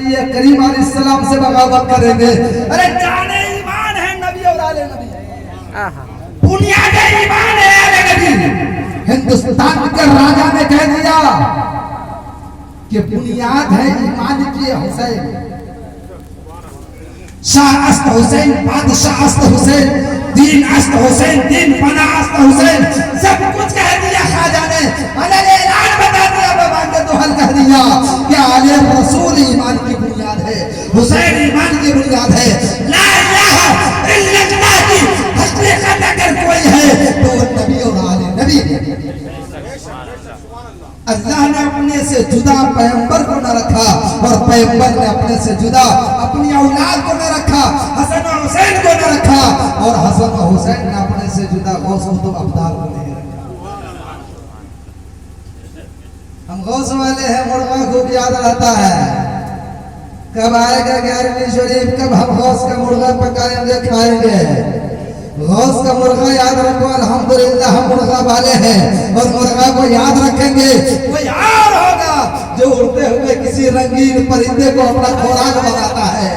नबी करीम अलैहिस्सलाम से बगावत करेंगे। अरे जाने ईमान है नबी और आले नबी, बुनियाद ईमान है आले नबी। हिंदुस्तान के राजा ने कह दिया कि बुनियाद है ईमान की हुसैन, शाह अस्त हुसैन, बादशाह अस्त हुसैन, दीन अस्त हुसैन, दीन बना अस्त हुसैन, सब कुछ कह दिया ख्वाजा ने। ऐलान बता दिया, बाबा ने दोहल कह दिया कि आले रसूल ईमान की बुनियाद है, हुसैन ईमान की बुनियाद है। ला इलाहा इल्लल्लाह की हकीकत अगर कोई है तो वो नबी और आले नबी। अल्लाह ने अपने से जुदा पैगंबर को न रखा और पैगंबर ने अपने से जुदा अपनी औलाद को न रखा, हसन और हुसैन को न रखा, और हसन और हुसैन ने अपने से जुदा गौस कुतुब अब्दाल को नहीं रखा। हम गौस वाले हैं, मुर्गा खूब याद रहता है, कब आएगा 11वीं शरीफ, कब हम गौस का मुर्गा पकाएंगे खाएंगे। गौस का मुर्गा याद रखो, अल्हम्दुलिल्लाह हम मुर्गा वाले हैं और मुर्गा को याद रखेंगे। वो यार होगा जो उड़ते हुए किसी रंगीन परिंदे को अपना खुराक बनाता है।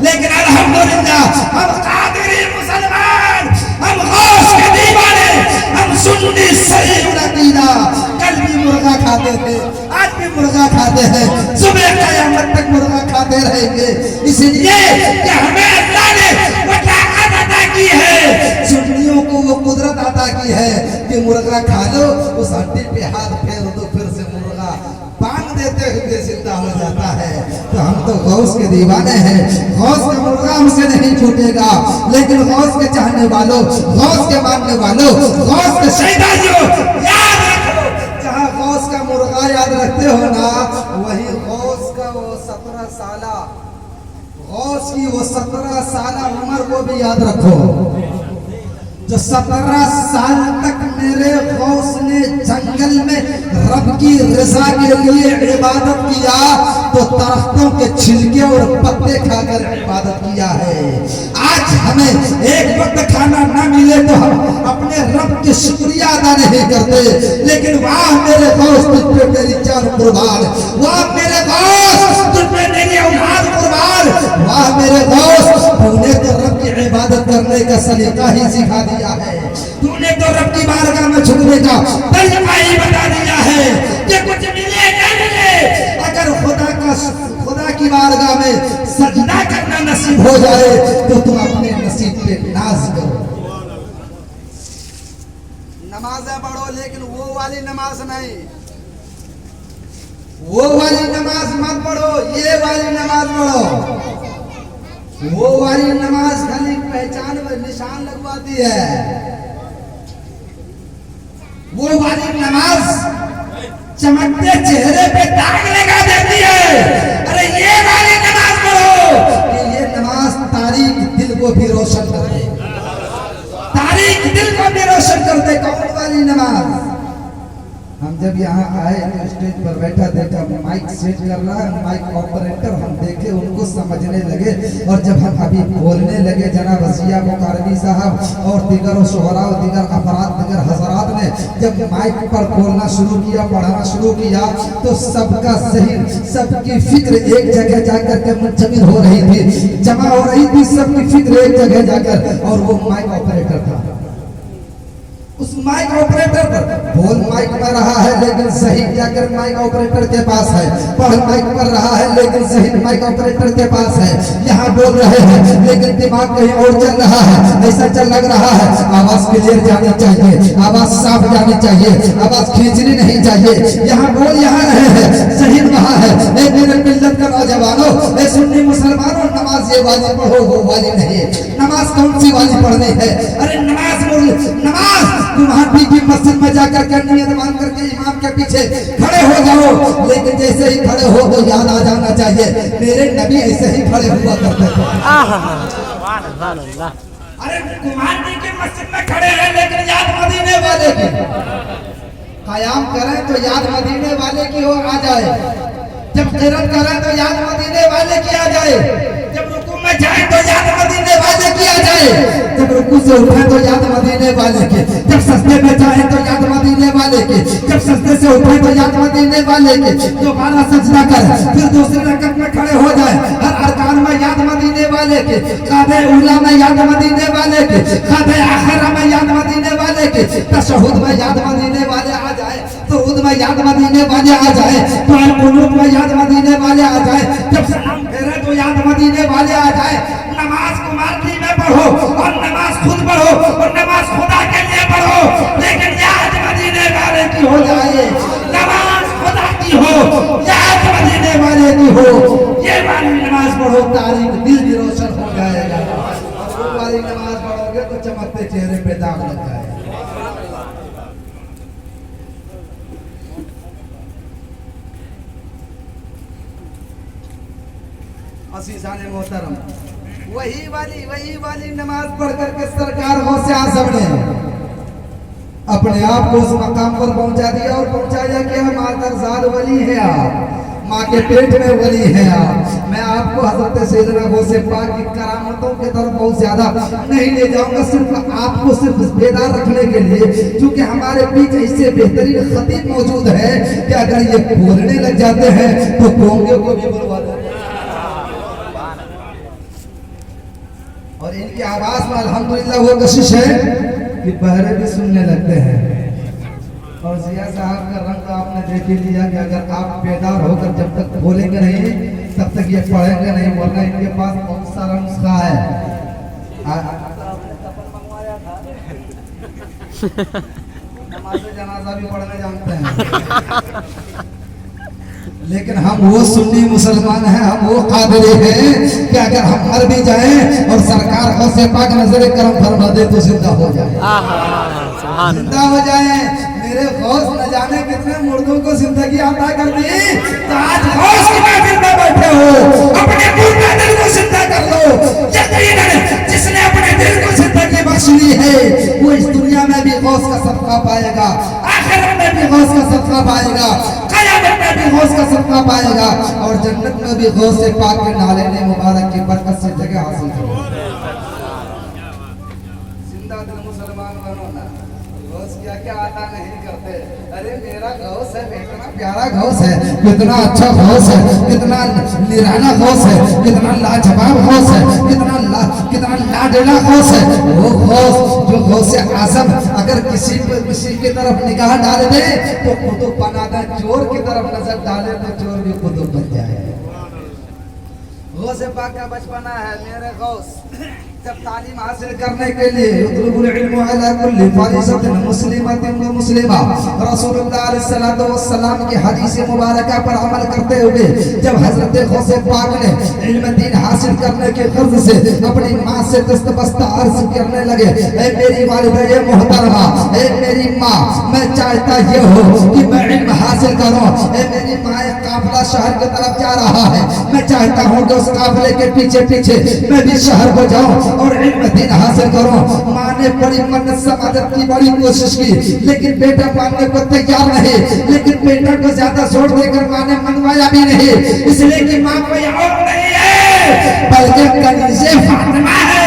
लेकिन अल्हम्दुलिल्लाह हम कादिरी मुसलमान, हम गौस के दीवाने, हम सुन्नी सही अकीदा। कल भी मुर्गा खाते थे, आज भी मुर्गा खाते हैं, सुबह क़यामत तक मुर्गा खाते रहेंगे। इसलिए कि हमें अल्लाह ने की है, सुन्नियों को वो कुदरत अता की है कि मुर्गा खा लो, उस हड्डी पे हाथ फेर दो, फिर से मुर्गा बांध देते हुए जिंदा हो जाता है। तो हम तो गौस के दीवाने हैं, गौस का मुर्गा हमसे नहीं छूटेगा। लेकिन गौस के चाहने वालों, गौस के मानने वालों, गौस के शहीदाइयों, याद रखो, जहाँ गौस का मुर्गा याद रखते हो ना, वही गौस का वो 17 साला गौस की वो 17 साल उम्र को भी याद रखो, जो 17 साल तक मेरे गौस ने जंगल में रब की रजा के लिए इबादत किया, तो दरख्तों के छिलके और पत्ते खाकर इबादत किया है। आज हमें एक वक्त खाना ना मिले तो हम अपने रब के शुक्रिया अदा नहीं करते। लेकिन वाह मेरे गौस, तुझ पे मेरी जान कुर्बान, वाह मेरे गौस, तुझ पे मेरी औलाद कुर्बान, वाह मेरे गौस, तूने तो रब की इबादत करने का सलीका ही सिखा दिया है, तूने तो रब की बारगाह में झुकने का तरीका ही बता दिया है कि कुछ मिले ना मिले, अगर खुदा की बारगाह में सजदा करना नसीब हो जाए तो तुम अपने नसीब पे नाज करो। नमाज़ें पढ़ो, लेकिन वो वाली नमाज नहीं, वो वाली नमाज मत पढ़ो, ये वाली नमाज पढ़ो। वो वाली नमाज खाली पहचान में निशान लगवाती है, वो वाली नमाज चमकते चेहरे पे दाग लगा देती है। अरे ये वाली नमाज पढ़ो कि ये नमाज तारीख दिल को भी रोशन कर दे, तारीख दिल को भी रोशन कर दे। कौन वाली नमाज? हम जब यहाँ आए तो स्टेज पर बैठा देखा माइक सेट कर रहा है, माइक ऑपरेटर हम देखे, उनको समझने लगे, और जब हम अभी बोलने लगे जनाब वसिया मुकारबी साहब और दिगर शोहरा और दिगर अफराद, दिगर हजरात ने जब माइक पर बोलना शुरू किया, पढ़ाना शुरू किया, तो सबका ज़हन, सबकी फिक्र एक जगह जाकर के मुंजमिर हो रही थी, जमा हो रही थी सबकी फिक्र एक जगह जाकर, और वो माइक ऑपरेटर था। उस माइक ऑपरेटर पर बोल माइक पर रहा है लेकिन सही जाकर माइक ऑपरेटर के पास है, पढ़ माइक पर रहा है लेकिन सही माइक ऑपरेटर के पास है। यहाँ बोल रहे हैं लेकिन दिमाग कहीं और चल रहा है, ऐसा चल लग रहा है आवाज क्लियर जानी चाहिए, आवाज साफ जानी चाहिए, आवाज खींचनी नहीं चाहिए। यहाँ बोल यहाँ रहे हैं, सही वहाँ है। मेरे मिल्लत का नौजवानों, सुन्नी मुसलमानों, नमाज ये वाली पढ़ो, वो वाली नहीं। नमाज कौन सी वाली पढ़नी है? अरे नमाज तुम्हारी की मस्जिद में जाकर के नियत मान करके इमाम के पीछे खड़े हो जाओ, लेकिन जैसे ही खड़े हो तो याद आ जाना चाहिए मेरे नबी ऐसे ही खड़े हुआ करते थे। अरे कुमारी की मस्जिद में खड़े हैं लेकिन याद मदीने वाले की, कयाम करें तो याद मदीने वाले की हो आ जाए, जब किरत करें तो याद मदीने वाले की आ जाए, जब रुकू में जाए तो याद मदीने वाले की आ जाए, जब रुकू से उठे तो याद मदीने वाले के, जब सजदे में जाए तो याद मदीने वाले के, जब सजदे से उठे तो याद मदीने वाले के। दोबारा सजदा कर फिर दूसरे रकअत में खड़े हो जाए वाले के, काबे उला में याद मदीने वाले के, काबे आखिरा में याद मदीने वाले के, तशहुद में याद मदीने वाले आ जाए, सुऊद में याद मदीने वाले आ जाए, दुआ कुनूत में याद मदीने वाले आ जाए, जब सलाम फेरे तो याद मदीने वाले आ जाए। नमाज को मार्गी में पढ़ो और नमाज खुद पढ़ो और नमाज खुदा के लिए पढ़ो, लेकिन याद मदीने वाले की हो जाए। नमाज खुदा की हो, याद मदीने वाले की हो, ये वाली नमाज पढ़ो, तारीख दिल भी रोशन हो जाएगा। वो वाली नमाज पढ़ोगे तो चमकते चेहरे पे दाग लग जाएगा। असीसाने मोहतरम, वही वाली नमाज पढ़ करके सरकार गौसे आज़म ने अपने आप को उस मकाम पर पहुंचा दिया और पहुंचाया कि हम मातरजाद वली है, आप माँ के पेट में वली है आप। मैं आपको हजरत सैयदना गौसे पाक की करामतों की तरफ बहुत ज्यादा नहीं ले जाऊंगा, सिर्फ आपको सिर्फ बेदार रखने के लिए, क्योंकि हमारे बीच ऐसे बेहतरीन खतीब मौजूद है कि अगर ये बोलने लग जाते हैं तो कोंगे को भी बुलवा देते हैं। और इनकी आवाज में अल्हम्दुलिल्लाह वो कशिश है कि बहरे भी सुनने लगते हैं। और जिया साहब का रंग आपने देख ही लिया कि अगर आप बेदार होकर जब तक बोलेंगे नहीं तब तक ये पढ़ेंगे नहीं, वरना इनके पास बहुत सारा नुस्खा है। नमाज़े जनाजा भी पढ़ने जानते हैं, लेकिन हम वो सुन्नी मुसलमान हैं, हम वो कादिरी हैं कि अगर हम मर भी जाएं और सरकार गौसे पाक नजर करम फरमा दे तो जिंदा हो जाए, जिंदा हो जाए। मेरे गौस न जाने कितने मुर्दों को जिंदगी अता कर दी, तो आज गौस की महफिल में बैठे हो, अपने मुर्दा दिल को जिंदा कर लो। यकीनन जिसने अपने दिल को जिंदगी बख्श ली है वो इस दुनिया में भी गौस का सदका पाएगा, आखिरत में भी गौस का सदका पाएगा, कयामत में भी गौस का सदका पाएगा, और जन्नत में भी गौस से पाक के नाले ने मुबारक की बरकत से जगह हासिल करेगा। जिंदा दिल मुसलमान बनो ना, गौस क्या क्या अता नहीं करते। अरे मेरा गौस है, कितना प्यारा गौस है, कितना अच्छा गौस है, कितना निराला गौस है, कितना लाजवाब गौस है, कितना लाडला गौस है। वो गौस जो गौसे आज़म अगर किसी की तरफ निगाह डाल दे तो कुतुब बना दे, चोर की तरफ नजर डाले तो चोर भी कुतुब बन जाए। गौसे पाक का बचपना है। मेरे गौस जब तालीम हासिल करने के लिए उतलुबुल इल्म अला कुल्ली फारिसतिन मुस्लिमतिन व मुस्लिमा रसूलुल्लाह सल्लल्लाहु अलैहि वसल्लम की हदीस मुबारका पर अमल करते हुए जब हजरत गौसे पाक ने इल्म दीन हासिल करने के गर्ज से अपनी मां से दस्तबस्ता अर्ज करने लगे, ऐ मेरी वालिदा मोहतरमा, ऐ मेरी मां, मैं चाहता ये हो कि मैं इल्म हासिल करूं। ऐ मेरी मां, एक काफिला शहर की तरफ जा रहा है, मैं चाहता हूं कि उस काफिले के पीछे पीछे मैं भी शहर को जाऊं और इल्म दीन हासिल करो। माँ ने बड़ी मन्नत से मदद की, बड़ी कोशिश की, लेकिन बेटा मानने को तैयार नहीं। लेकिन बेटा को ज्यादा जोर देकर माँ ने मनवाया भी नहीं, इसलिए कि माँ कोई और नहीं है बल्कि कनीज़े फातिमा है,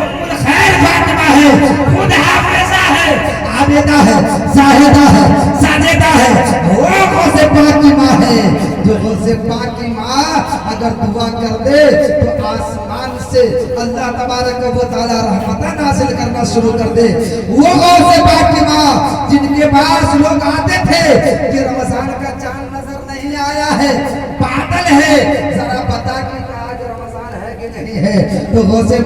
उम्मुल खैर फातिमा है, खुद हाफिज़ा है, आबिदा है, जाहिदा है, साजिदा है। वो गौसे पाक की माँ है, जो गौसे पाक की माँ अगर दुआ कर दे तो आसमान से अल्लाह तबारक व तआला रहमत नाज़िल करना शुरू कर दे। वो गौसे पाक की माँ जिनके पास लोग आते थे कि रमजान का चांद नजर नहीं आया है, बादल है, जरा बता कि आज रमजान है कि नहीं है, तो गौसे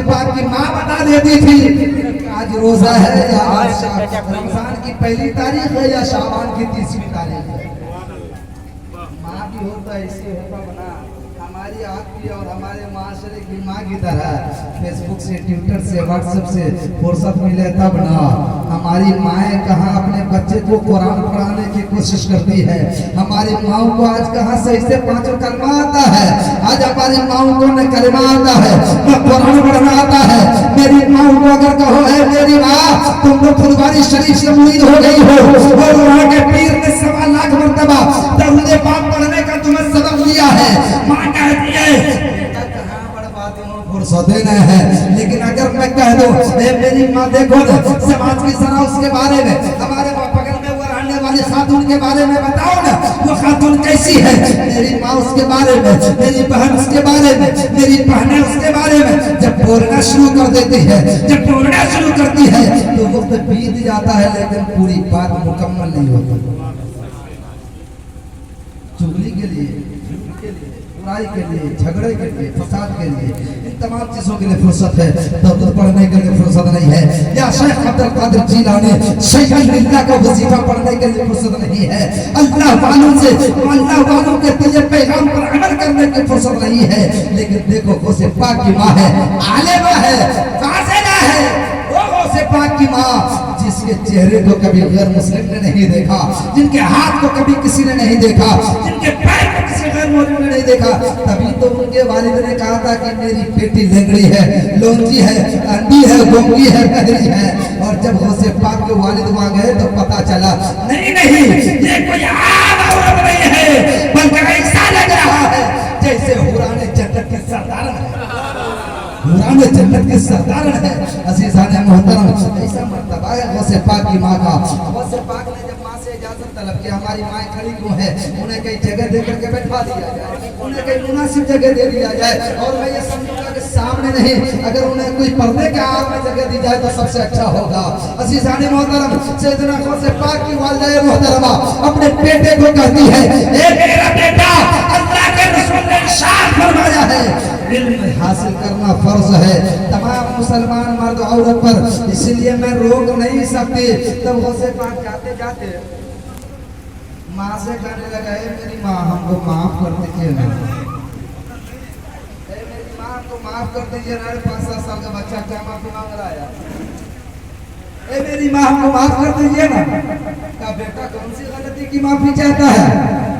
पाक की माँ बता देती थी आज रोजा है या आज रमजान की पहली तारीख है या शाबान की 30वीं तारीख है। माँ भी होता ऐसे होता बना, हमारी आपकी और हमारे माशरे की माँ की तरह फेसबुक से, ट्विटर से, व्हाट्सएप से फुर्सत मिले तब ना। हमारी माएँ कहाँ अपने बच्चे को कुरान पढ़ाने की कोशिश करती है। हमारी माओ को आज कहाँ से ऐसे 5 कलमा आता है, आज हमारी माओ को न कलमा आता है न कुरान पढ़ना आता है। मेरी माँ को अगर कहो है मेरी माँ तुम लोग फुलवारी शरीफ से मुरीद हो गई हो और वहाँ के पीर ने 1.25 लाख मरतबा दरूद पाक पढ़ने का तुम्हें सबक दिया है, माँ कहती है फुर्सतें न है। लेकिन अगर मैं कह दूं मेरी माँ देखो समाज की जरा उसके बारे में, हमारे बगल में वो रहने वाली खातून के बारे में बताओ ना, वो खातून कैसी है, मेरी माँ उसके बारे में, मेरी बहन उसके बारे में, मेरी बहनें उसके बारे में जब बोलना शुरू कर देती है, जब बोलना शुरू करती है तो वक्त बीत जाता है लेकिन पूरी बात मुकम्मल नहीं होती। चुगली के लिए, बुराई के लिए, झगड़े के लिए, फसाद के लिए, इन तमाम चीजों के लिए फुर्सत है, तो पढ़ने के लिए फुर्सत नहीं है। या शेख अब्दुल कादिर जीलानी शेख अल्लाह का वजीफा पढ़ने के लिए फुर्सत नहीं है। अल्लाह वालों से, अल्लाह वालों के दिए पैगाम पर अमल करने की फुर्सत नहीं है। लेकिन देखो उसे पाक की माँ है, आलिमा है, फाज़िला है, वो से पाक की माँ जिसके चेहरे को कभी गैर मुस्लिम ने नहीं देखा, जिनके हाथ को कभी किसी ने नहीं देखा, जिनके पैर को किसी गैर मुस्लिम ने नहीं देखा, तभी तो उनके वालिद ने कहा था कि मेरी बेटी लंगड़ी है, लोंजी है, अंधी है, गोंगी है, बहरी है। और जब गौसे पाक के वालिद वहां गए तो पता चला नहीं नहीं ये कोई आम औरत नहीं है, बल्कि ऐसा लग रहा है जैसे हुराने जन्नत के सरदार है, हुराने जन्नत के सरदार है। अज़ीज़ाने मोहतरम, ऐसा मर्तबा है गौसे पाक की माँ का। गौसे पाक ने जब माँ से इजाजत तलब की, हमारी माँ खड़ी क्यों है, उन्हें कहीं जगह दे करके बैठा दिया जाए, उन्हें कहीं मुनासिब जगह दे दिया जाए। और मैं ये समझूंगा कि सामने नहीं, अगर उन्हें कोई पर्दे के आड़ में जगह दी जाए तो सबसे अच्छा होगा। अज़ीज़ाने मोहतरम, सैयदना गौसे पाक की वालिदा मोहतरमा अपने बेटे को कहती है, ए मेरा बेटा, अल्लाह के रसूल ने इरशाद फरमाया है इल्म हासिल करना फर्ज है तमाम मुसलमान मर्द औरत पर, इसलिए मैं रोक नहीं सकती। तब गौसे पाक जाते जाते माँ से कहने लगा, मेरी माँ हमको माफ कर दीजिए ना, मेरी माँ हमको माफ कर दीजिए ना, 5-7 साल का बच्चा क्या माफी मांग रहा है, मेरी माँ हमको माफ कर दीजिए ना। कहा बेटा कौन सी गलती की माफी चाहता है?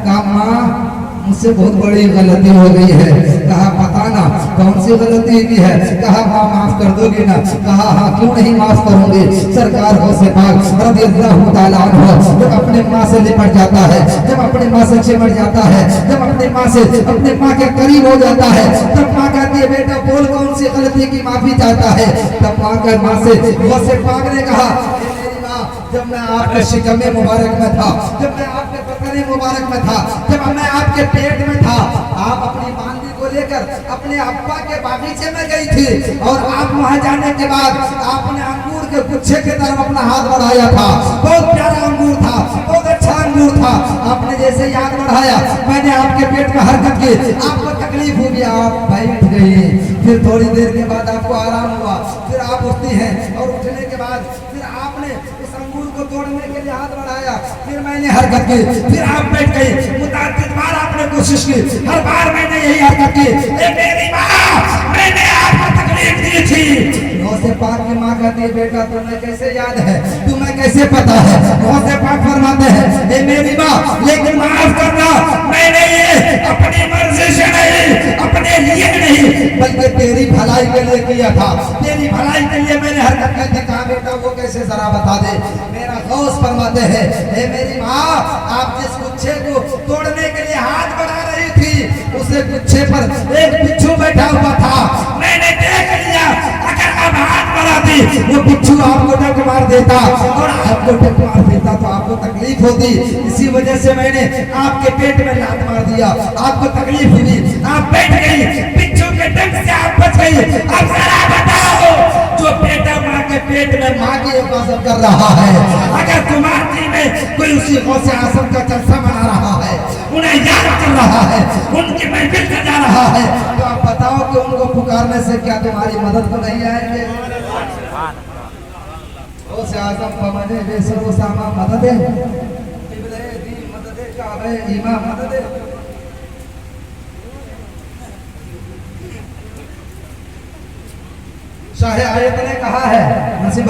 कहा माँ मुझसे बहुत बड़ी गलती हो गई है। कहा बताना कौन सी गलती की है? कहा माँ माफ कर दोगी ना? कहा हाँ क्यों नहीं माफ करूंगी। सरकार गौसे पाक रज़ियल्लाहु ताला अन्हु जब अपने माँ से लिपट जाता है, जब अपने माँ से चिमट जाता है, जब अपने माँ से अपने माँ के करीब हो जाता है, तब माँ कहती है बेटा बोल कौन सी गलती की माफी चाहता है। तब माँ से गौसे पाक ने कहा जब मैं आपके शिकमे मुबारक में था, जब मैं आपके बतने मुबारक में था, जब मैं आपके पेट में था, आप अपनी मांदी को लेकर अपने अब्बा के बागीचे में गई थी और आप वहां जाने के बाद आपने अंगूर के गुच्छे की तरफ अपना हाथ बढ़ाया था। बहुत प्यारा अंगूर था, बहुत अच्छा अंगूर था। आपने जैसे याद बढ़ाया, मैंने आपके पेट में हरकत की, आपको तकलीफ हुई, आप बैठ गई। फिर थोड़ी देर के बाद आपको आराम हुआ, फिर आप उठती हैं और उठने के बाद फिर आपने उस अंगूर को तोड़ने के लिए हाथ बढ़ाया, फिर मैंने हरकत की, फिर आप बैठ गई। मुताबिद बार आपने कोशिश की, हर बार मैंने यही हरकत की। मेरी माँ, मैंने आपको तकलीफ दी थी। गौसे पाक की माँ कहती है बेटा तुम्हें कैसे याद है, तुम्हें कैसे पता है? गौसे पाक फरमाते हैं ए मेरी माँ, लेकिन माफ करना मैंने ये अपनी मर्जी से नहीं, अपने लिए नहीं, बल्कि तेरी भलाई के लिए किया था। तेरी भलाई के लिए मैंने हरकत की थी। कहा बेटा वो कैसे जरा बता दे। मेरा गौस फरमाते हैं ए मेरी माँ, आप जिस गुच्छे को तोड़ने के लिए हाथ बढ़ा रही थी, उसे गुच्छे पर एक बिच्छू बैठा हुआ था। मैंने देख लिया, अगर आप हाथ बढ़ाती वो बिच्छू आपको डंक मार देता, और आपको डंक मार देता तो आपको तकलीफ होती। इसी वजह से मैंने आपके पेट में लात मार दिया, आपको तकलीफ हुई, आप बैठ गई, बिच्छू के डंक से आप बच गई। अब जरा बताओ, जो बेटा माँ के पेट में माँ की हिफाजत कर रहा है, अगर तुम्हारी में कोई उसी गौसे आज़म का जलसा मना रहा है, उन्हें याद कर रहा है, उनकी महफिल में जा रहा है, तो आप बताओ कि उनको पुकारने से क्या तुम्हारी मदद को नहीं आएंगे? गौसे आज़म पमने बेसरो सामा मदद है, किबले दी मदद है, काबे ईमा मदद है। शाहे आयत ने कहा है, नसीब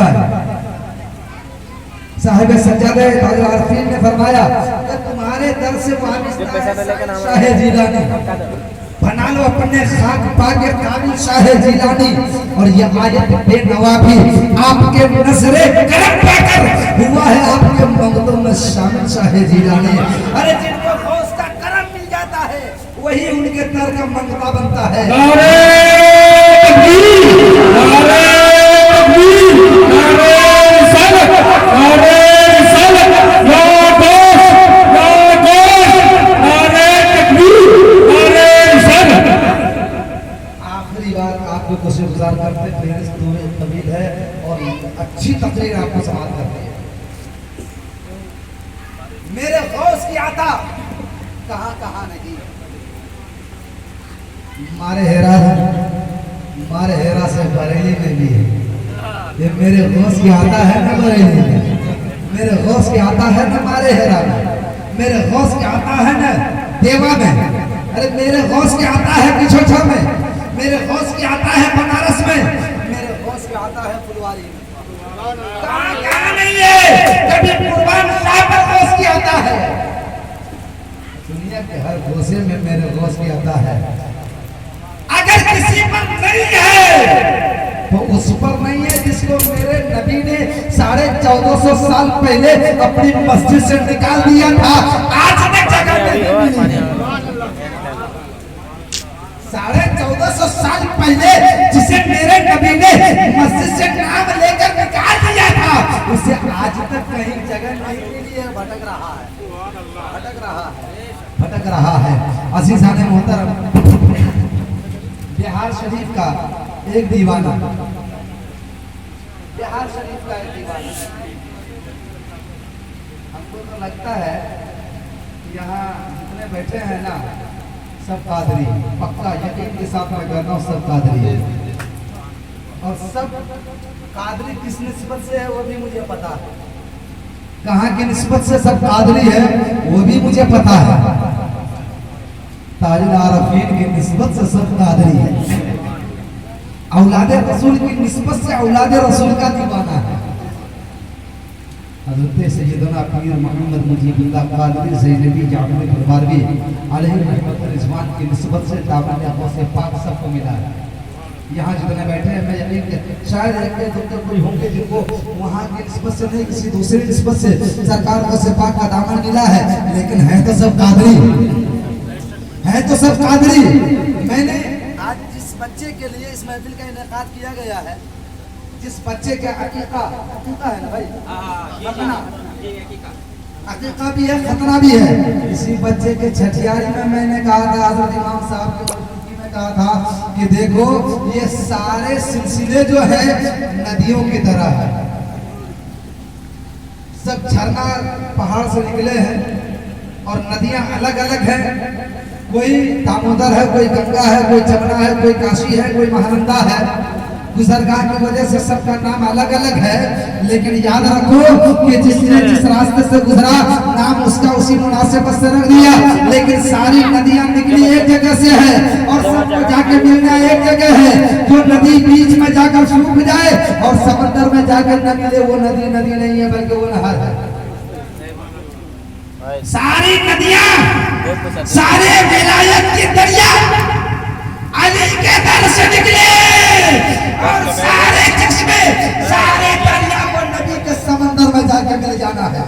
साहिब सज्जादे ताजुल आरफीन ने फरमाया कि तुम्हारे दर से वाबिस्ता शाहे जीलानी, बना लो अपने खाक पाके काबिल शाहे जीलानी। और ये आयत बेनवा भी आपके नजरे करम पाकर हुआ है आपके मंगतों में शामिल शाहे जीलानी। अरे जिनको गौस का करम मिल जाता है वही उनके दर का मंगता बनता है। नारे तकबीर, नारे तकबीर, नारे रिसालत, नारे रिसालत, या गौस शुक्रगुजार करते हैं। फेहरिस्त तवील है और अच्छी तकरीर आपको समाप्त करते हैं। मेरे गौस की आता कहाँ कहाँ नहीं, मारे हेरा से बरेली में भी है। ये मेरे गौस की आता है ना बरेली में, मेरे गौस की आता है ना मारे हेरा में, मेरे गौस की आता है ना देवा में, अरे मेरे गौस की आता है किछोछा में, मेरे गौस की आता है बनारस में, मेरे गौस की आता है फुलवारी में। कहाँ नहीं है, कभी कुर्बान शाह पर गौस की आता है। दुनिया के हर गौसे में मेरे गौस की आता है। अगर किसी पर नहीं है तो उस पर नहीं है जिसको मेरे नबी ने 1450 साल पहले अपनी मस्जिद से निकाल दिया था। आज तक जगह नहीं मिली। 1450 साल पहले जिसे मेरे नबी ने मस्जिद से नाम लेकर निकाल दिया था, उसे आज तक कहीं जगह नहीं मिली है। भटक रहा है, भटक रहा है, भटक रहा है। अज़ीज़ाने मोहतरम, बिहार शरीफ का एक दीवाना, बिहार शरीफ का एक दीवाना। हमको तो लगता है यहाँ जितने बैठे हैं ना सब कादरी, पक्का यकीन के साथ मैं कहता हूँ सब कादरी है। और सब कादरी किस निस्बत से है वो भी मुझे पता है। कहाँ की निस्बत से सब कादरी है वो भी मुझे पता है। ताजुल आरफीन की निस्बत से सब कादरी है। औलादे रसूल की निस्बत से औलादे रसूल का दीवाना है। हज़रत सैयदना पीर मोहम्मद मुजीबुल्लाह कादरी ज़ैनबी जामिल दरबारवी अलैहि रहमत रिज़वान की निस्बत से दामन अब्बास पाक सबको मिला है। यहाँ जितने बैठे हैं मैं यकीन शायद एक दो कोई होंगे जिनको वहाँ की निस्बत से नहीं किसी दूसरी निस्बत से सरकार को से पाक का दामन मिला है, लेकिन है तो सब कादरी, है तो सब कादरी। मैंने आज जिस बच्चे के लिए इस महफिल का इनेकाद किया गया है, जिस बच्चे के अकीका है ना भाई, खतना अकीका भी है खतना भी है। इसी बच्चे के छठियारी में मैंने कहा था, हज़रत इमाम साहब के मौजूदगी में कहा था कि देखो ये सारे सिलसिले जो है नदियों की तरह है। सब झरना पहाड़ से निकले हैं और नदियां अलग अलग हैं। कोई दामोदर है, कोई गंगा है, कोई जमुना है, कोई काशी है, कोई महानंदा है। गुजरगाह की वजह से सबका नाम अलग अलग है, लेकिन याद रखो कि जिसने जिस रास्ते से गुजरा नाम उसका उसी मुनासिबत से रख दिया। लेकिन सारी नदियां निकली एक जगह से है और सबको जाके मिलना एक जगह है। जो नदी बीच में जाकर सूख जाए और समंदर में जाकर न मिले वो नदी नदी नहीं है बल्कि वो नहर है। सारी नदियां सारे विलायत की दरिया अली के दर से निकले और सारे चश्मे सारे दरिया को नबी के समंदर में जाके मिल जाना है।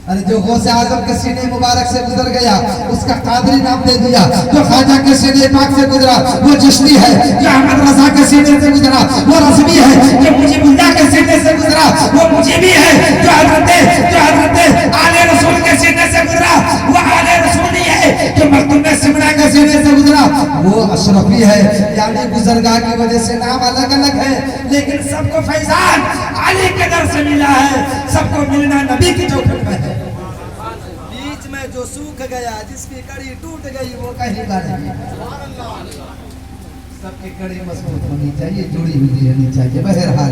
अरे जो गौसे आजम के सीने मुबारक से गुजर गया उसका कादरी नाम दे दिया। जो ख्वाजा के सीने पाक से गुजरा वो चिश्ती है। जो अहमद रजा के सीने से गुजरा वो रज़वी है। जो मुजीबुल्लाह के सीने से गुजरा वो मुजीबी है। जो हज़रत आले रसूल के सीने से गुजरा वो आले रसूली है। जो मखदूम सिमरा के सीने से गुजरा वो अशरफी है। यानी गुजरगाह की वजह से नाम अलग अलग है, लेकिन सबको फैजान अली के दर से मिला है। सबको मिलना नबी की चौखट में है। बीच में जो सूख गया, जिसकी कड़ी टूट गई वो कहीं का नहीं। सबकी कड़ी मजबूत होनी चाहिए, जुड़ी हुई रहनी चाहिए। बहरहाल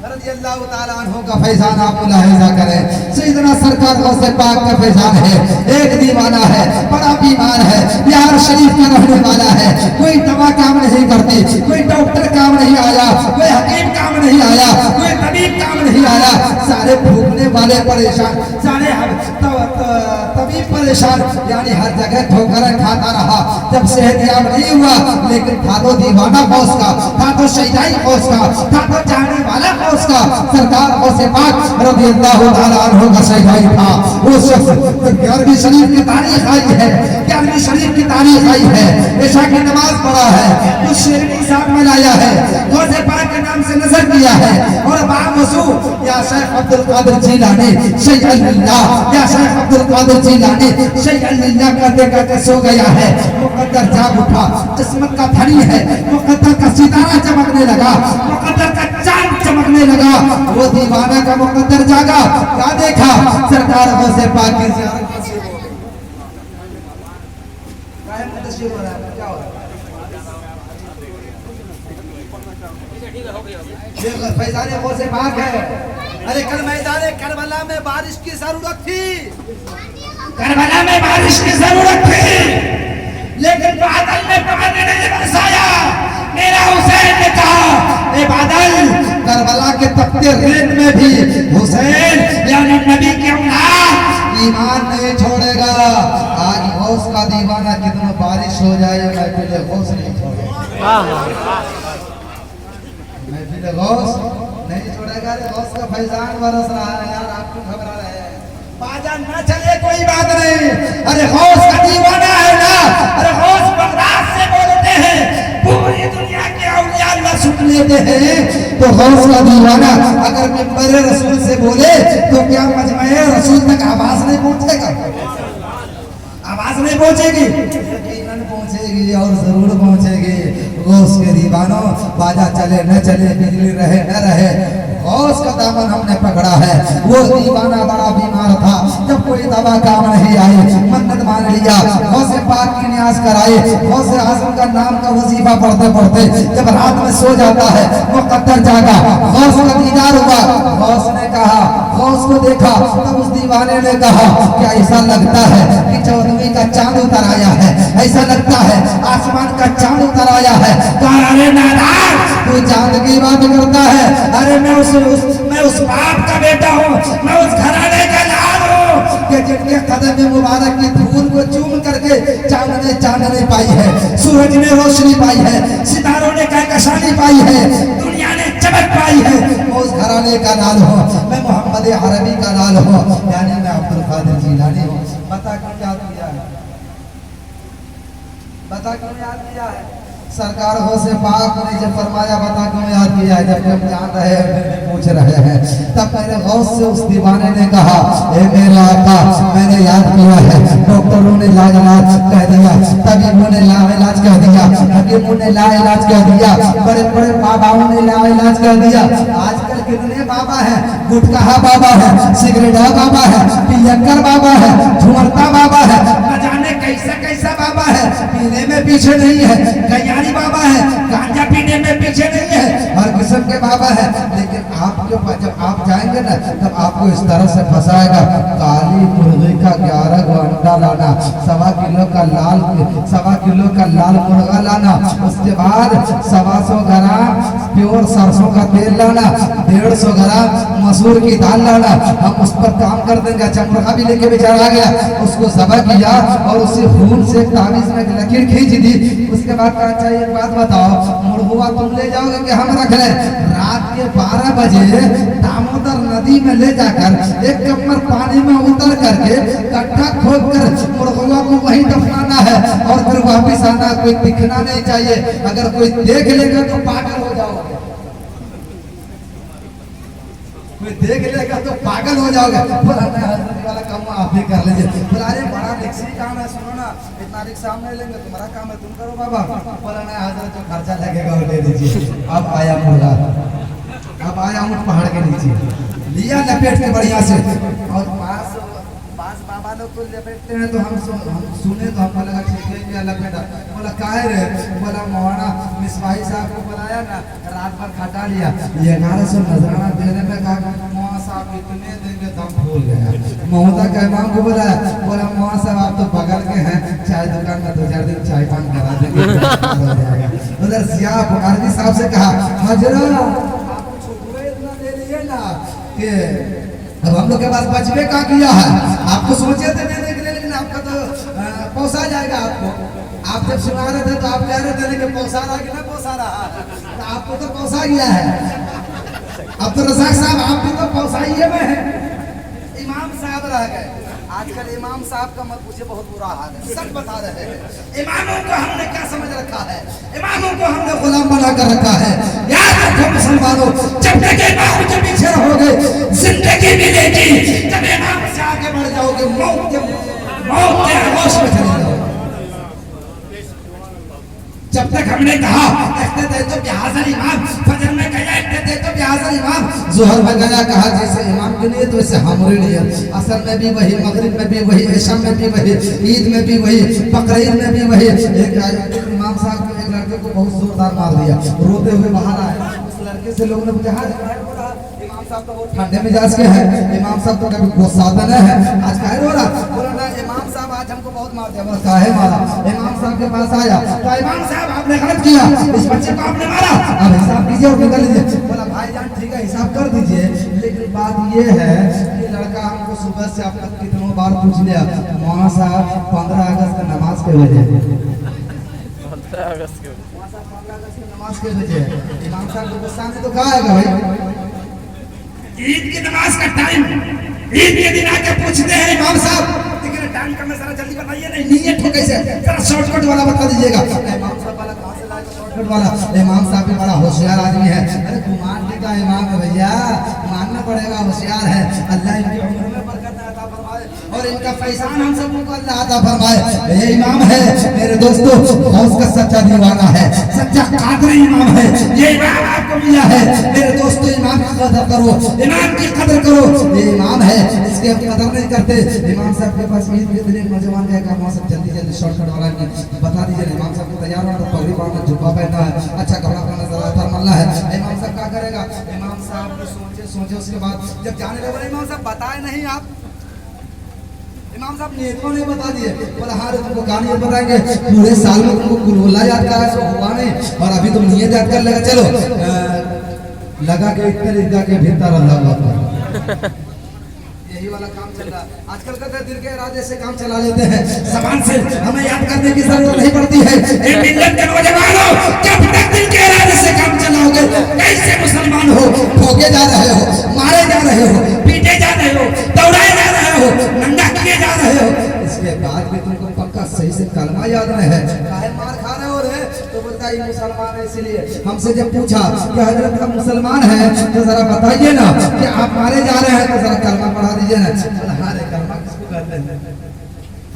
रज़ियल्लाहु ताला अन्हु का फैजान आप मुलाहिजा करें। सैयदना सरकार गौसे पाक का फैजान है। एक दीवाना है, बड़ा बीमार है, बिहार शरीफ का रहने वाला है। कोई दवा काम नहीं करती, कोई डॉक्टर काम नहीं आया, कोई हकीम काम नहीं आया, कोई तबीब काम नहीं आया। सारे भूखने वाले परेशान, सारे तबीब परेशान, यानी हर जगह ठोकरें खाता रहा। जब सेहतयाब नहीं हुआ, लेकिन था तो दीवाना गौस का, था तो शहीदाई गौस का, था तो चाहने वाला गौस का। सरकार गौसे पाक रज़ियल्लाहु ताला अन्हु का शहीदाई था। वो शख्स 11वीं शरीफ की तारीख आई है, 11वीं शरीफ की तारीख आई है। ईशा की नमाज पढ़ा है, कुछ शिरनी साहब में लाया है, गौसे पाक के नाम से नजर किया है और बावसू या शेख अब्दुल कादिर जिलानी शेख अल्लाह या शेख अब्दुल कादिर जिलानी शेख अल्लाह करते करते सो गया है। मुकद्दर जाग उठा, किस्मत का धनी है, मुकद्दर का सितारा चमकने लगा, मुकद्दर का चांद चमकने लगा। वो दीवाना का मुकद्दर जागा, क्या देखा? सरकार गौसे पाक की ज़ियारत नसीब हो गई। काहे मुतशिर हो रहा है? क्या हो रहा है? ये फैजाने गौसे पाक है। अरे कल मैदान करबला में बारिश की जरूरत थी, करबला में बारिश की जरूरत थी, लेकिन बादल ने पानी नहीं बरसाया। मेरा हुसैन ने कहा, ए बादल, करबला के तपते रेत में भी हुसैन यानी नबी की औलाद ईमान नहीं छोड़ेगा। आज गौस का दीवाना कितना बारिश हो जाए, महफिल गौस नहीं छोड़ेगा, महफिल गौस नहीं छोड़ेगा। गौस का फैजान बरस रहा है यार, आपको घबरा रहे हैं। बाजान ना चले कोई बात नहीं, अरे गौस का दीवाना है ना, अरे गौस बगदाद से बोलते हैं, पूरी दुनिया के औलिया अल्लाह सुन लेते हैं। तो गौस का दीवाना अगर मिंबर रसूल से बोले तो क्या मजमे रसूल तक आवाज नहीं पहुंचेगा? आवाज नहीं पहुंचेगी? यकीनन पहुंचेगी और जरूर पहुंचेगी। गौस के दीवानों, बाजा चले न चले, बिजली रहे न रहे, गौस का दामन हमने पकड़ा है। वो दीवाना बड़ा बीमार था, जब कोई दवा काम नहीं आई, मन्नत मान लिया, गौसे पाक की न्याज कराए। गौसे आजम का नाम का वजीफा पढ़ते पढ़ते जब रात में सो जाता है, मुकद्दर जागा, गौस का दीदार हुआ। गौस ने कहा, गौस को देखा, तब उस दीवाने ने कहा, क्या ऐसा लगता है कि 14वीं का चांद उतर आया है? ऐसा लगता है आसमान का चांद उतर आया है? अरे नाराज, तू चांद की बात करता है? अरे मैं उस बाप का बेटा हूँ, मैं उस घराने का लाल हूँ कि जिनके कदम में मुबारक की धूल को चूम करके चांदनी पाई है, सूरज ने रोशनी पाई है, सितारों ने कहकशानी पाई है, दुनिया ने चमक पाई है। मैं उस घराने का लाल हूँ, मैं मोहम्मद अरबी का लाल हूँ, यानी मैं अब्दुल कादिर जिलानी हूँ। बता क्यों याद किया है? बता क्यों याद किया है? सरकार गौसे पाक ने जब फरमाया, बता क्यों याद किया है? जब हम जान रहे हैं, पूछ रहे हैं, तब मेरे गौस से उस दीवाने ने कहा, ए मेरे आका, मैंने याद किया है। डॉक्टरों ने लाइलाज कह दिया, तबीबों ने लाइलाज कह दिया, हकीमों ने लाइलाज कह दिया, बड़े बड़े बाबाओं ने लाइलाज कह दिया। आजकल कितने बाबा हैं? गुटखा बाबा है, सिगरेटा बाबा है, पियक्कर बाबा है, झुमरता बाबा है, न जाने कैसा कैसा बाबा है। पीने में पीछे नहीं है, गैयारी बाबा है, गांजा पीने में पीछे नहीं है, हर किस्म के बाबा है। लेकिन आपके पास जब आप जाएंगे ना, तब आपको इस तरह से फंसाएगा, काली मुर्गी का 11 गो अंडा लाना, 1.25 किलो का लाल मुर्गा लाना, उसके बाद 125 ग्राम प्योर सरसों का तेल लाना, 150 ग्राम मसूर की दाल लाना। हम उस पर काम कर देंगे। अच्छा, मुर्गा भी लेके बेचारा आ गया, उसको ज़बह किया और उसे खून से तावीज़ में लकीर खींच दी। उसके बाद कहा, अच्छा एक बात बताओ, मुर्गुआ तुम ले जाओगे कि हम रख लें? रात के 12 बजे दामोदर नदी में ले जाकर एक कमर पानी में उतर करके गड्ढा खोद कर मुर्गुआ को वहीं दफनाना है और फिर वापिस आना। कोई दिखना नहीं चाहिए, अगर कोई देख लेगा तो पागल हो जाओगे, कोई देख लेगा तो पागल हो जाओगे। बोला हजरत वाला काम आप ही कर लीजिए। बोला अरे बड़ा रिक्सी काम है, सुनो ना, इतना रिक्शा हम नहीं लेंगे, तुम्हारा काम है, तुम करो बाबा। बोला नहीं हजरत, जो खर्चा लगेगा वो ले लीजिए। अब आया मुर्गा, अब आया ऊँट पहाड़ के नीचे, लिया लपेट के बढ़िया से, और पास बाबा लोग को लपेटते हैं तो हम सुने तो हमको लगा ठीक है क्या लपेटा। बोला काहे रे? बोला मौलाना मिसबाही साहब को बुलाया ना, रात भर खटा लिया, 1100 नजराना देने में कहा मौला साहब इतने देंगे दम फूल गया। ममता का इमाम को बुलाया, बोला मौला साहब आप तो बगल के हैं, चाय दुकान में 2-4 दिन चाय पान करा देंगे। उधर सियाह बुखारी साहब से कहा, हजरत आप छुटवे इतना दे दिए ना कि अब हम लोग के पास बचवे का किया है। आपको सोचे थे देने के लिए, लेकिन आपका तो पौसा जाएगा आपको। आप जब सुना रहे थे तो आप कह रहे थे कि पौसा रहा कि ना पौसा रहा, तो आपको तो पौसा गया है। अब तो रज़ाक साहब आप भी तो पौसाइये में हैं, इमाम साहब रह गए। आजकल इमाम साहब का मत पूछे, बहुत बुरा हाल है, सच बता रहे हैं। इमामों को हमने क्या समझ रखा है, इमामों को हमने गुलाम बना कर रखा है। याद रखो मुसलमानों, जब तक इमाम के पीछे रहोगे जिंदगी मिलेगी, जब इमाम से आगे बढ़ जाओगे मौत के आगोश में चले जाओगे। जब तक हमने कहा तो बिहाज़ल इमाम, फजर में गया तो बिहाज़ल इमाम, ज़ोहर में गया कहा जैसे इमाम के लिए तो वैसे हमारे लिए, असर में भी वही, मगरिब में भी वही, इशा में भी वही, ईद में भी वही, बकरीद में भी वही। एक इमाम साहब को एक लड़के को बहुत जोरदार मार दिया, रोते हुए बाहर आए। उस लड़के से लोगों ने पूछा इमाम साहब तो बहुत ठंडे मिजाज के हैं, इमाम साहब तो कभी गुस्सा नहीं है, आज काहे रो रहा? बोला ना इमाम साहब आज हमको बहुत मार दिया। बोला काहे मारा? इमाम साहब के पास आया तो इमाम साहब आपने गलत किया, इस बच्चे को आपने मारा, अब हिसाब कीजिए और निकल लीजिए। बोला भाईजान ठीक है हिसाब कर दीजिए, लेकिन बात ये है कि लड़का हमको सुबह से अब तक कितनों बार पूछ लिया मौलाना साहब 15 अगस्त का नमाज के वजह, 15 अगस्त के नमाज के वजह इमाम साहब को गुस्सा में तो कहा है भाई ईद की नमाज का टाइम, ईद के दिन आके पूछते हैं इमाम साहब टाइम का मैं जरा जल्दी बताइए, नहीं ठोके से जरा शॉर्टकट वाला बता दीजिएगा। इमाम साहब वाला कहां से लाएगा शॉर्टकट वाला? इमाम साहब भी बड़ा होशियार आदमी है, अरे कुमार जी का इमाम है भैया, मानना पड़ेगा, होशियार है, अल्लाह इनकी उम्र में बरकत अता फरमाए और इनका फैसान हम सब को अल्लाह अता फरमाए। ये इमाम है मेरे दोस्तों, गौस का सच्चा दीवाना है, सच्चा कादरी इमाम है, ये इमाम आपको मिला है मेरे दोस्तों। इमाम की कदर करो, इमाम की कदर करो, ये इमाम है, इसके हम कदर नहीं करते। इमाम साहब के पास कितने नौजवान गए काम सब जल्दी जल्दी शॉर्टकट वाला बता दीजिए। इमाम साहब को तैयार होना, पगड़ी बांधना, जुब्बा पहनना है, अच्छा कपड़ा पहनना, जरा फरमाना है। इमाम साहब क्या करेगा? इमाम साहब सोचे उसके बाद जब जाने लगे इमाम साहब बताए नहीं आप, इमाम साहब नियतों ने बता दिए। बोला हाँ रे तुमको कहानी बताएंगे, पूरे साल में तुमको कुलहुल्ला याद करा है, हुआ नहीं और अभी तुम नियत याद कर लेगा। चलो लगा के इतने ईदगाह के भीतर अल्लाह यही वाला काम चल रहा है आजकल। कहते दिल के इरादे से काम चला लेते हैं, जबान से हमें याद करने की जरूरत नहीं पड़ती है। मिल्लत के नौजवानों, जब तक दिल के इरादे से काम चलाओगे कैसे मुसलमान हो, ठोके जा रहे हो, मारे जा रहे हो, पीटे जा रहे हो, दौड़ाए जा रहे हो, नंगा किए जा रहे हो, इसके बाद भी तुमको पक्का सही से कलमा याद नहीं है, काहे मार खा रहे हो रे? तो बोलता है मुसलमान है। इसलिए हमसे जब पूछा कि हजरत हम मुसलमान हैं तो जरा बताइए ना कि आप मारे जा रहे हैं तो जरा कलमा पढ़ा दीजिए ना। अरे कलमा किसको कहते हैं?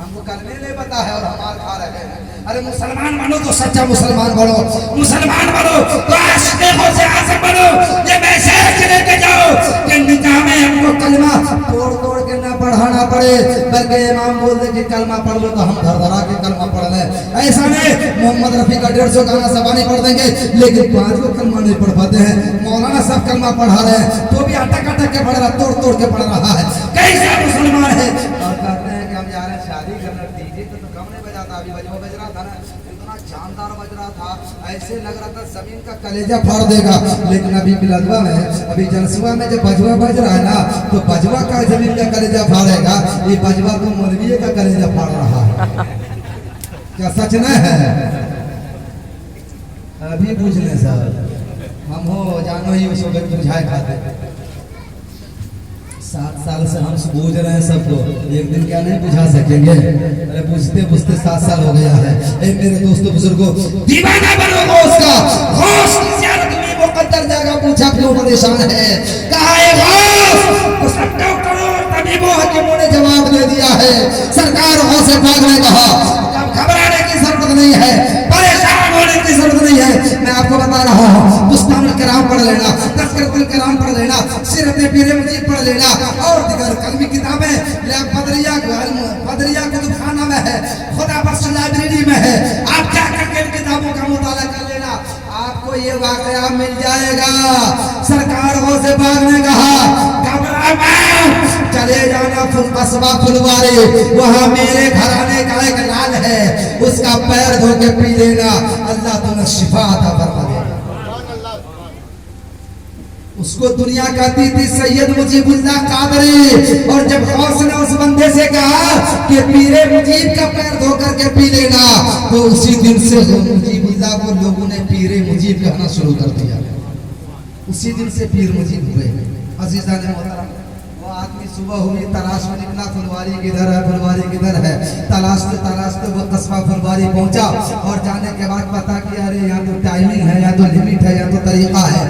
हमको कलमे नहीं पता है और हम मार खा रहे हैं। अरे मुसलमान बनो तो सच्चा मुसलमान बनो, मुसलमान बनो तो आशिक़े गौसे आज़म बनो। ये मैसेज लेके जाओ कि निकाह में हमको कलमा तोड़ तोड़ के ना पढ़ाना पड़े, बल्कि इमाम बोल दे कि कलमा पढ़ लो तो हम धर-धरा के कलमा पढ़ लें। ऐसा नहीं मोहम्मद रफी का 150 गाना ज़बानी पढ़ देंगे लेकिन 5 को कलमा नहीं पढ़ पाते हैं। मौलाना सब कलमा पढ़ा रहे हैं तो भी अटक-अटक के पढ़ रहा, तोड़-तोड़ के पढ़ रहा है। कैसा मुसलमान है? और कहते हैं कि हम जा रहे हैं शादी करने, डीजे तो कम नहीं बजाता, अभी बजवा बज रहा था ना, इतना शानदार बज रहा था, ऐसे लग रहा था जमीन का कलेजा फाड़ देगा। लेकिन अभी बिलदवा में, अभी जलसुआ में जब बजवा बज रहा है ना तो बजवा का जमीन का कलेजा फाड़ेगा, ये बजवा को मौलवी का कलेजा फाड़ रहा है। क्या सच नहीं है? अभी पूछने सर हम हो जानो ही उस वक्त बुझाए खाते 7 साल से हम बूझ रहे हैं सबको, एक दिन क्या नहीं बुझा सकेंगे? अरे पूछते पूछते 7 साल हो गया है। मेरे दोस्तों बुजुर्गों, दीवाना बनो गौस का, गौस की ज़ियारत में मुकद्दर जगह पूछा क्यों परेशान है, कहा है गौस तो सब डॉक्टरों तबीबों हकीमों ने जवाब दे दिया है, सरकार गौस से भागने कहा। अब घबराने की जरूरत नहीं है, परेशान होने की जरूरत नहीं है। मैं आपको बता रहा हूँ, मुस्तानुल कलाम पढ़ लेना, तज़किरतुल कलाम पढ़ लेना, सीरत पीर मुजीब पढ़ लेना और दीगर कलमी किताबें बदरिया कुतुबखाना में है, खुदा बख्श लाइब्रेरी में है। आप क्या करके इन किताबों का मुताला कर लेना, आपको ये वाकया मिल जाएगा। सरकार से भागने कहा, घबरा मत, चले जाना कस्बा फुलवारी, वहाँ मेरे घराने का एक लाल है, उसका पैर धो के पी लेना, अल्लाह तुम्हें शिफा अता फरमा देगा। उसको दुनिया कहती थी सैयद मुजीबुल्लाह कादरी, और जब गौस ने उस बंदे से कहा कि पीरे मुजीब का पैर धो करके पी लेना, तो उसी दिन से मुजीबुल्लाह को लोगों ने पीरे मुजीब कहना शुरू कर दिया। उसी दिन से पीर मुजीब हुए। अजीजा ने मोहतरम, वो आदमी की सुबह हुई, तलाश में निकला फुलवारी किधर है, फुलवारी किधर है। तलाशते वो कस्बा फुलवारी पहुंचा और जाने के बाद पता किया अरे यहाँ तो टाइमिंग है, यहाँ तो लिमिट है, यहाँ तो तरीका है।